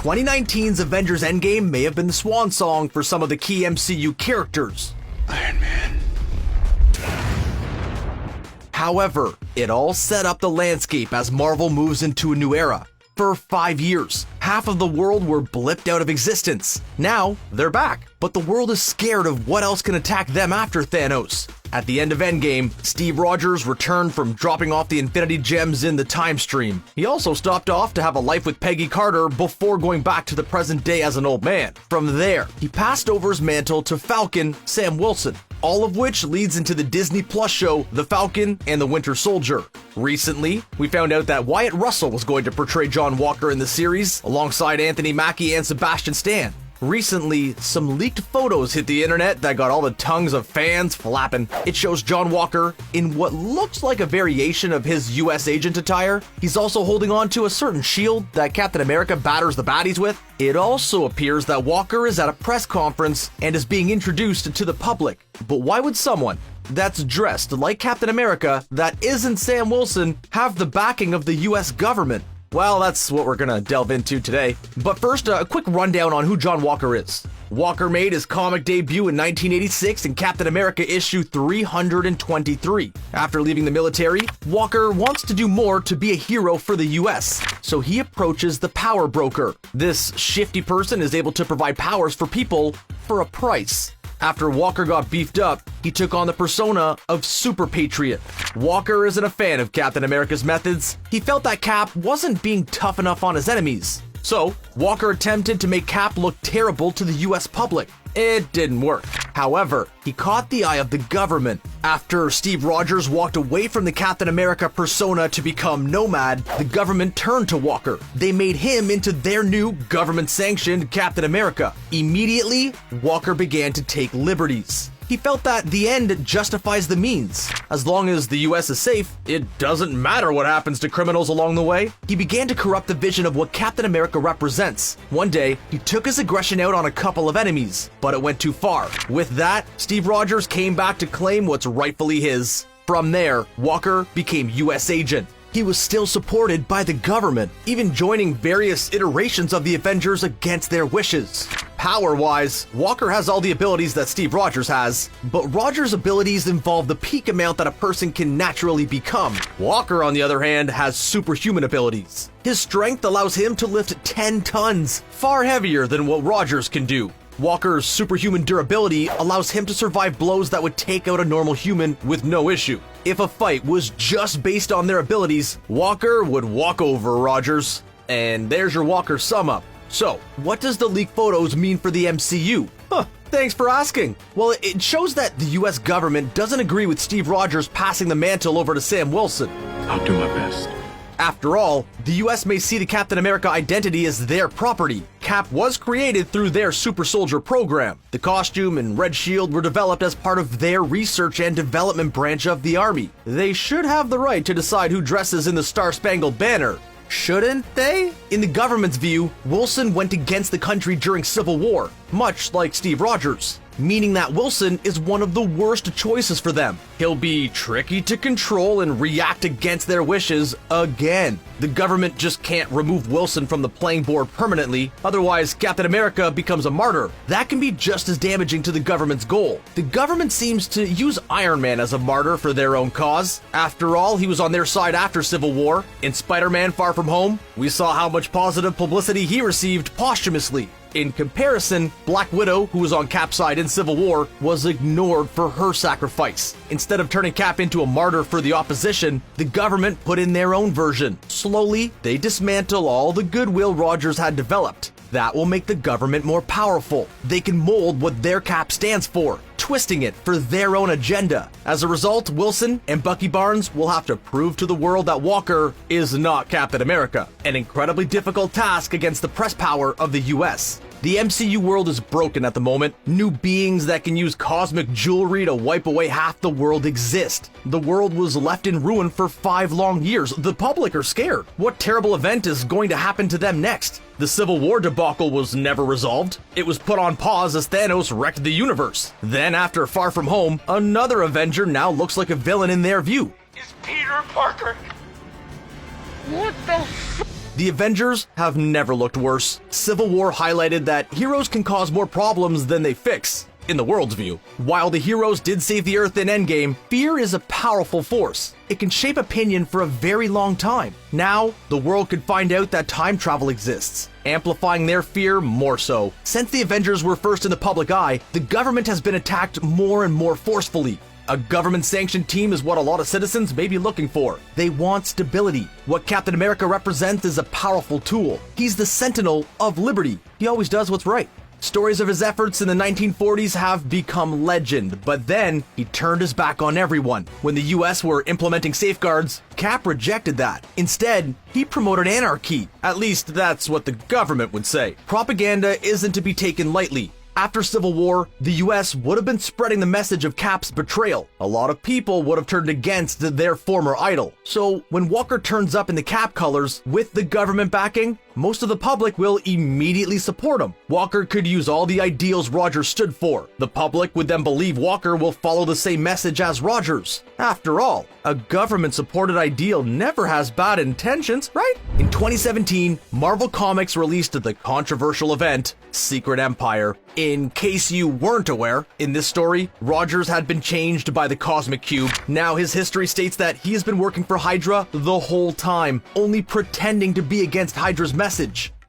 2019's Avengers Endgame may have been the swan song for some of the key MCU characters. Iron Man. However, it all set up the landscape as Marvel moves into a new era. For 5 years, half of the world were blipped out of existence. Now, they're back, but the world is scared of what else can attack them after Thanos. At the end of Endgame, Steve Rogers returned from dropping off the Infinity Gems in the time stream. He also stopped off to have a life with Peggy Carter before going back to the present day as an old man. From there, he passed over his mantle to Falcon Sam Wilson, all of which leads into the Disney Plus show The Falcon and the Winter Soldier. Recently, we found out that Wyatt Russell was going to portray John Walker in the series, alongside Anthony Mackie and Sebastian Stan. Recently, some leaked photos hit the internet that got all the tongues of fans flapping. It shows John Walker in what looks like a variation of his US agent attire. He's also holding on to a certain shield that Captain America batters the baddies with. It also appears that Walker is at a press conference and is being introduced to the public. But why would someone that's dressed like Captain America that isn't Sam Wilson have the backing of the US government? Well, that's what we're gonna delve into today. But first, a quick rundown on who John Walker is. Walker made his comic debut in 1986 in Captain America issue 323. After leaving the military, Walker wants to do more to be a hero for the US, so he approaches the Power Broker. This shifty person is able to provide powers for people for a price. After Walker got beefed up, he took on the persona of Super Patriot. Walker isn't a fan of Captain America's methods. He felt that Cap wasn't being tough enough on his enemies. So, Walker attempted to make Cap look terrible to the US public. It didn't work. However, he caught the eye of the government. After Steve Rogers walked away from the Captain America persona to become Nomad, the government turned to Walker. They made him into their new government-sanctioned Captain America. Immediately, Walker began to take liberties. He felt that the end justifies the means. As long as the US is safe, it doesn't matter what happens to criminals along the way. He began to corrupt the vision of what Captain America represents. One day, he took his aggression out on a couple of enemies, but it went too far. With that, Steve Rogers came back to claim what's rightfully his. From there, Walker became US agent. He was still supported by the government, even joining various iterations of the Avengers against their wishes. Power-wise, Walker has all the abilities that Steve Rogers has, but Rogers' abilities involve the peak amount that a person can naturally become. Walker, on the other hand, has superhuman abilities. His strength allows him to lift 10 tons, far heavier than what Rogers can do. Walker's superhuman durability allows him to survive blows that would take out a normal human with no issue. If a fight was just based on their abilities, Walker would walk over Rogers. And there's your Walker sum up. So, what does the leaked photos mean for the MCU? Thanks for asking. Well, it shows that the US government doesn't agree with Steve Rogers passing the mantle over to Sam Wilson. I'll do my best. After all, the US may see the Captain America identity as their property. Cap was created through their Super Soldier program. The costume and red shield were developed as part of their research and development branch of the Army. They should have the right to decide who dresses in the Star-Spangled Banner. Shouldn't they? In the government's view, Wilson went against the country during Civil War, much like Steve Rogers, meaning that Wilson is one of the worst choices for them. He'll be tricky to control and react against their wishes again. The government just can't remove Wilson from the playing board permanently, otherwise Captain America becomes a martyr. That can be just as damaging to the government's goal. The government seems to use Iron Man as a martyr for their own cause. After all, he was on their side after Civil War. In Spider-Man Far From Home, we saw how much positive publicity he received posthumously. In comparison, Black Widow, who was on Cap's side in Civil War, was ignored for her sacrifice. Instead of turning Cap into a martyr for the opposition, the government put in their own version. Slowly, they dismantle all the goodwill Rogers had developed. That will make the government more powerful. They can mold what their Cap stands for, twisting it for their own agenda. As a result, Wilson and Bucky Barnes will have to prove to the world that Walker is not Captain America, an incredibly difficult task against the press power of the US. The MCU world is broken at the moment. New beings that can use cosmic jewelry to wipe away half the world exist. The world was left in ruin for 5 long years. The public are scared. What terrible event is going to happen to them next? The Civil War debacle was never resolved. It was put on pause as Thanos wrecked the universe. Then after Far From Home, another Avenger now looks like a villain in their view. Is Peter Parker. What the f? The Avengers have never looked worse. Civil War highlighted that heroes can cause more problems than they fix, in the world's view. While the heroes did save the Earth in Endgame, fear is a powerful force. It can shape opinion for a very long time. Now, the world could find out that time travel exists, amplifying their fear more so. Since the Avengers were first in the public eye, the government has been attacked more and more forcefully. A government-sanctioned team is what a lot of citizens may be looking for. They want stability. What Captain America represents is a powerful tool. He's the sentinel of liberty. He always does what's right. Stories of his efforts in the 1940s have become legend, but then he turned his back on everyone. When the US were implementing safeguards, Cap rejected that. Instead, he promoted anarchy. At least that's what the government would say. Propaganda isn't to be taken lightly. After Civil War, the US would have been spreading the message of Cap's betrayal. A lot of people would have turned against their former idol. So when Walker turns up in the Cap colors with the government backing, most of the public will immediately support him. Walker could use all the ideals Rogers stood for. The public would then believe Walker will follow the same message as Rogers. After all, a government-supported ideal never has bad intentions, right? In 2017, Marvel Comics released the controversial event, Secret Empire. In case you weren't aware, in this story, Rogers had been changed by the Cosmic Cube. Now his history states that he has been working for Hydra the whole time, only pretending to be against Hydra's message.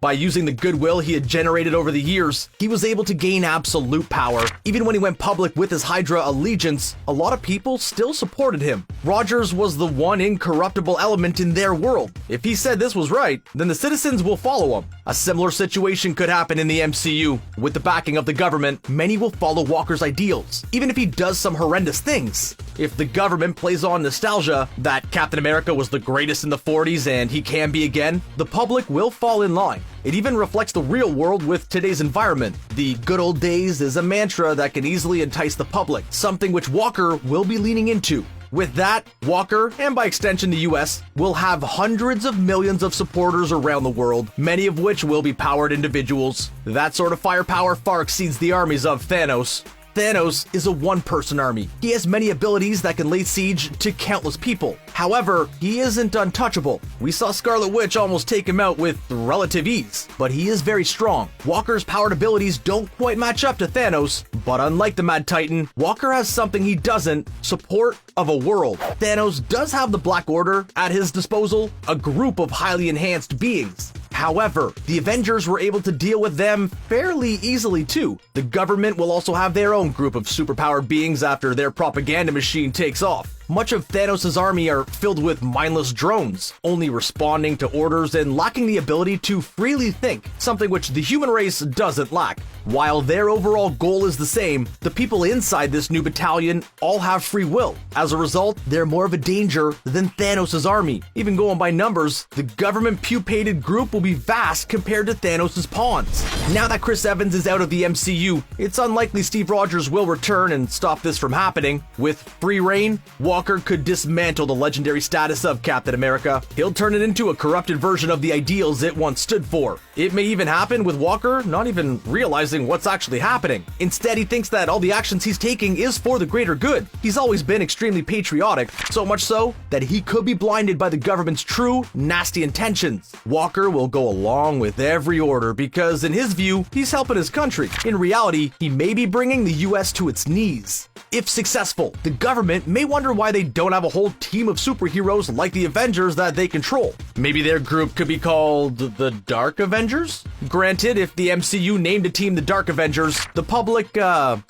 By using the goodwill he had generated over the years, he was able to gain absolute power. Even when he went public with his Hydra allegiance, a lot of people still supported him. Rogers was the one incorruptible element in their world. If he said this was right, then the citizens will follow him. A similar situation could happen in the MCU. With the backing of the government, many will follow Walker's ideals, even if he does some horrendous things. If the government plays on nostalgia, that Captain America was the greatest in the 40s and he can be again, the public will fall in line. It even reflects the real world with today's environment. The good old days is a mantra that can easily entice the public, something which Walker will be leaning into. With that, Walker, and by extension the US, will have hundreds of millions of supporters around the world, many of which will be powered individuals. That sort of firepower far exceeds the armies of Thanos. Thanos is a one-person army. He has many abilities that can lay siege to countless people. However, he isn't untouchable. We saw Scarlet Witch almost take him out with relative ease, but he is very strong. Walker's powered abilities don't quite match up to Thanos, but unlike the Mad Titan, Walker has something he doesn't: support of a world. Thanos does have the Black Order at his disposal, a group of highly enhanced beings. However, the Avengers were able to deal with them fairly easily too. The government will also have their own group of superpowered beings after their propaganda machine takes off. Much of Thanos' army are filled with mindless drones, only responding to orders and lacking the ability to freely think, something which the human race doesn't lack. While their overall goal is the same, the people inside this new battalion all have free will. As a result, they're more of a danger than Thanos' army. Even going by numbers, the government pupated group will be vast compared to Thanos' pawns. Now that Chris Evans is out of the MCU, it's unlikely Steve Rogers will return and stop this from happening. With free reign, Walker could dismantle the legendary status of Captain America. He'll turn it into a corrupted version of the ideals it once stood for. It may even happen with Walker not even realizing what's actually happening. Instead, he thinks that all the actions he's taking is for the greater good. He's always been extremely patriotic, so much so that he could be blinded by the government's true, nasty intentions. Walker will go along with every order because, in his view, he's helping his country. In reality, he may be bringing the US to its knees. If successful, the government may wonder why they don't have a whole team of superheroes like the Avengers that they control. Maybe their group could be called the Dark Avengers? Granted, if the MCU named a team the Dark Avengers, the public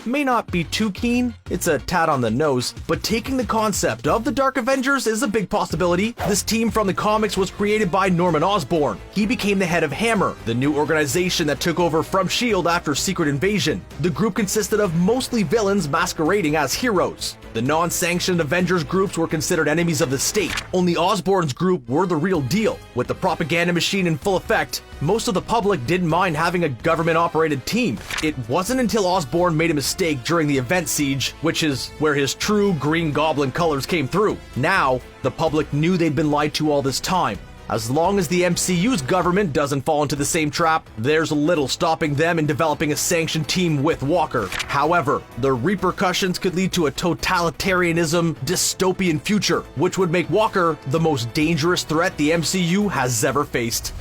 may not be too keen. It's a tad on the nose, but taking the concept of the Dark Avengers is a big possibility. This team from the comics was created by Norman Osborn. He became the head of Hammer, the new organization that took over from S.H.I.E.L.D. after Secret Invasion. The group consisted of mostly villains masquerading as heroes. The non-sanctioned Avengers groups were considered enemies of the state. Only Osborn's group were the real deal. With the propaganda machine in full effect, most of the public didn't mind having a government-operated team. It wasn't until Osborn made a mistake during the event siege, which is where his true Green Goblin colors came through. Now, the public knew they'd been lied to all this time. As long as the MCU's government doesn't fall into the same trap, there's little stopping them in developing a sanctioned team with Walker. However, the repercussions could lead to a totalitarianism, dystopian future, which would make Walker the most dangerous threat the MCU has ever faced.